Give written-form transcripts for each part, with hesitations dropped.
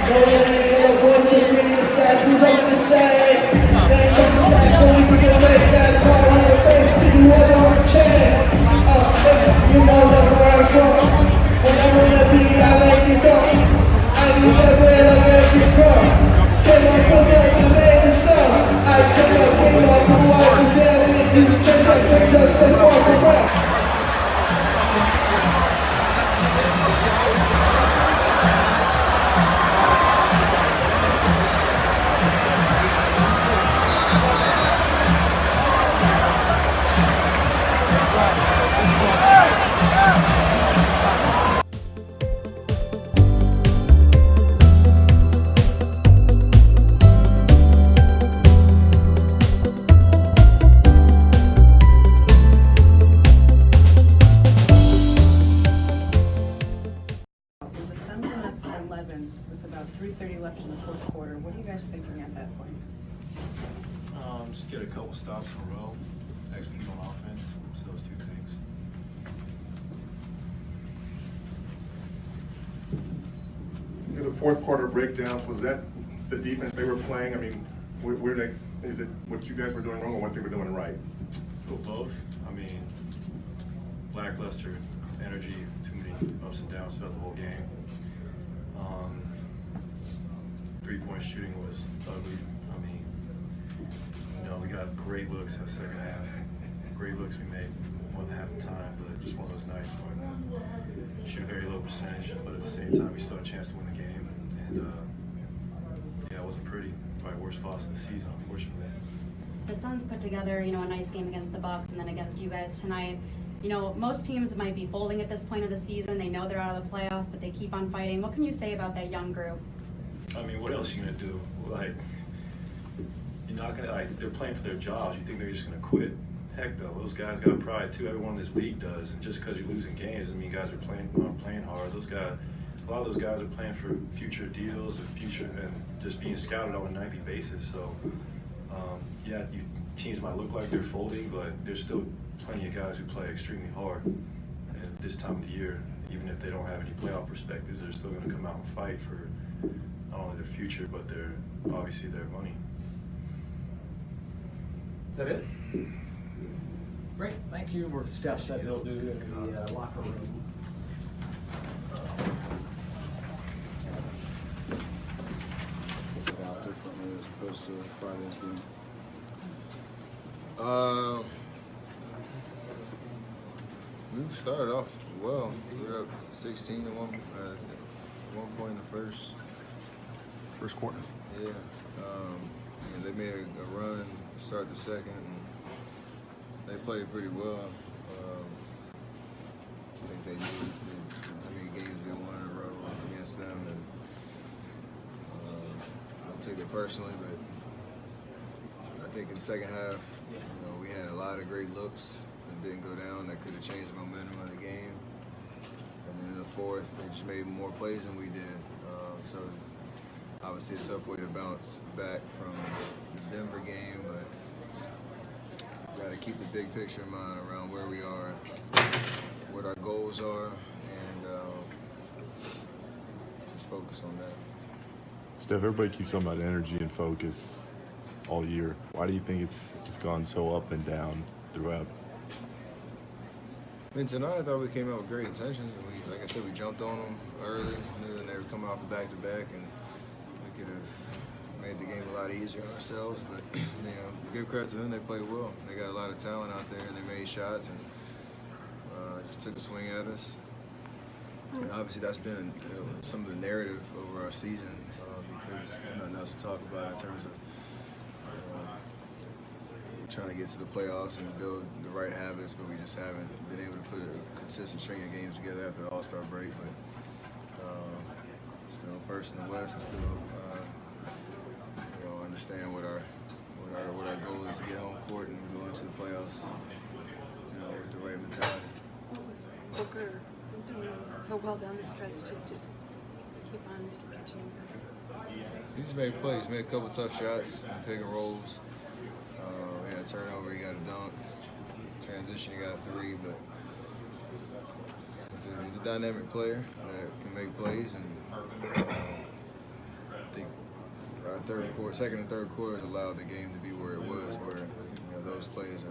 No, it ain't gonna work to bring the stack. Who's on the side? They ain't coming back, so we can get away. That's why we're the baby. You want on the chain. You know where I'm from. When I wanna be, I like it up. I need that bread of every crumb. Came up from there and made the sun. I came up, who I was there with. You change up, then walk around. With about 3:30 left in the fourth quarter. What are you guys thinking at that point? Just get a couple stops in a row, execute on offense. So those two things. The fourth quarter breakdowns, was that the defense they were playing? I mean, where they, is it what you guys were doing wrong or what they were doing right? Well, both. I mean, lackluster energy, too many ups and downs throughout the whole game. Three-point shooting was ugly. I mean, we got great looks in the second half. Great looks we made more than half the time, but just one of those nights when we shoot a very low percentage, but at the same time we still had a chance to win the game. And yeah, it wasn't pretty. Probably worst loss of the season, unfortunately. The Suns put together, a nice game against the Bucks and then against you guys tonight. Most teams might be folding at this point of the season. They know they're out of the playoffs, but they keep on fighting. What can you say about that young group? I mean, what else are you gonna do? Like, you're not gonna they're playing for their jobs. You think they're just gonna quit? Heck no, those guys got pride too. Everyone in this league does. And just because you're losing games doesn't mean guys are playing hard. Those guys, a lot of those guys are playing for future deals or future and just being scouted on a nightly basis. So, yeah, teams might look like they're folding, but there's still plenty of guys who play extremely hard. And this time of the year, even if they don't have any playoff perspectives, they're still going to come out and fight for not only their future, but obviously their money. Is that it? Great, thank you. What Steph said he'll do in the locker room. Out differently as opposed to Friday's game. We started off well. We were up 16 at one point in the First quarter. Yeah. And they made a run, start the second, and they played pretty well. I think they knew how many games we won in a row against them, and I took it personally, but I think in the second half, we had a lot of great looks that didn't go down that could have changed the momentum of the game. And then in the fourth, they just made more plays than we did. So obviously a tough way to bounce back from the Denver game, but got to keep the big picture in mind around where we are, what our goals are, and just focus on that. Steph, everybody keeps talking about energy and focus all year. Why do you think it's gone so up and down throughout? I mean, tonight I thought we came out with great intentions. Like I said, we jumped on them early, knew that they were coming off the back-to-back, and we could have made the game a lot easier on ourselves. But give credit to them, they played well. They got a lot of talent out there, and they made shots and just took a swing at us. And obviously, that's been some of the narrative over our season because there's nothing else to talk about in terms of trying to get to the playoffs and build the right habits, but we just haven't been able to put a consistent string of games together after the All-Star break. But still first in the West, and still understand what our goal is to get home court and go into the playoffs, with the right mentality. What was Booker doing so well down the stretch to just keep on catching? He just made plays, made a couple tough shots, pick and rolls. We had a turnover, he got a dunk. Transition, he got a three, but he's a dynamic player that can make plays, and second and third quarters allowed the game to be where it was, where those plays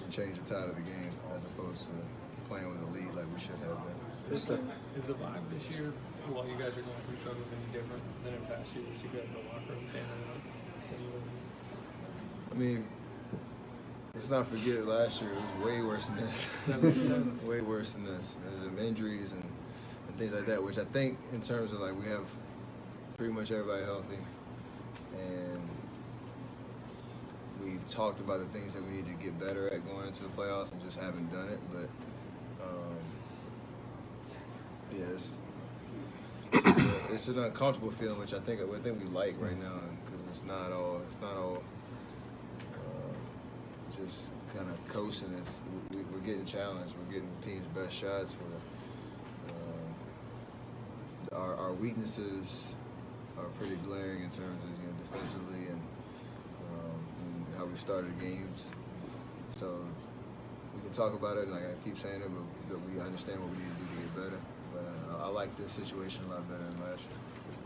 can change the tide of the game as opposed to playing with a lead like we should have been. Is the vibe this year, while you guys are going through struggles, any different than in past years? You got the locker room saying I mean, let's not forget last year it was way worse than this. Way worse than this. There's some injuries and things like that, which I think in terms of like we have pretty much everybody healthy, and we've talked about the things that we need to get better at going into the playoffs and just haven't done it. But it's an uncomfortable feeling, which I think we like right now, because it's not all just kind of coasting. We're getting challenged. We're getting teams' best shots. Our weaknesses are pretty glaring in terms of defensively and how we started games. So we can talk about it, and like I keep saying it, but we understand what we need to do to get better. But I like this situation a lot better than last year.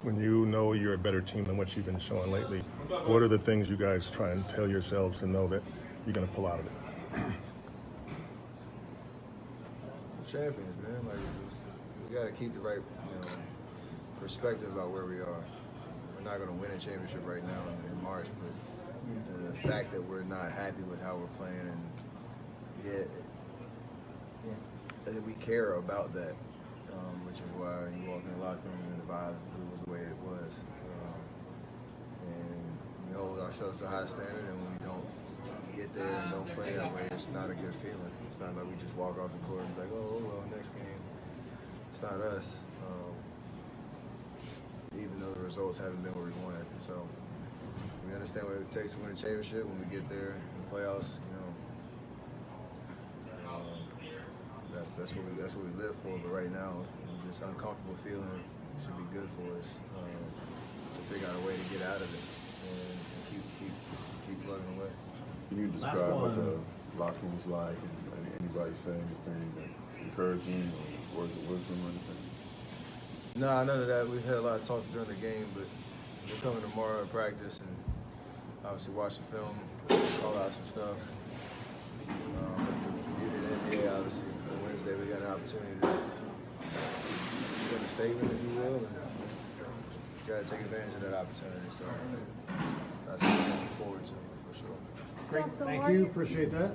When you know you're a better team than what you've been showing lately, what are the things you guys try and tell yourselves to know that you're going to pull out of it? Champions, man. Like we got to keep the right perspective about where we are. We're not going to win a championship right now in March, but the fact that we're not happy with how we're playing, and yet we care about that, which is why you walk in the locker room and the vibe was the way it was. And we hold ourselves to a high standard, and when we don't get there and don't play that way, it's not a good feeling. It's not like we just walk off the court and be like, oh, well, next game. It's not us, even though the results haven't been where we wanted. So we understand what it takes to win a championship. When we get there in the playoffs, that's what we live for. But right now, this uncomfortable feeling should be good for us to figure out a way to get out of it and keep plugging away. Can you describe what the locker room was like, and anybody saying anything that encouraging or words of wisdom or anything? Nah, none of that. We've had a lot of talk during the game, but we're coming tomorrow to practice and obviously watch the film, call out some stuff. The NBA, obviously, on Wednesday we got an opportunity to send a statement, if you will, and got to take advantage of that opportunity. So that's what I'm looking forward to, for sure. Great, thank you, appreciate that.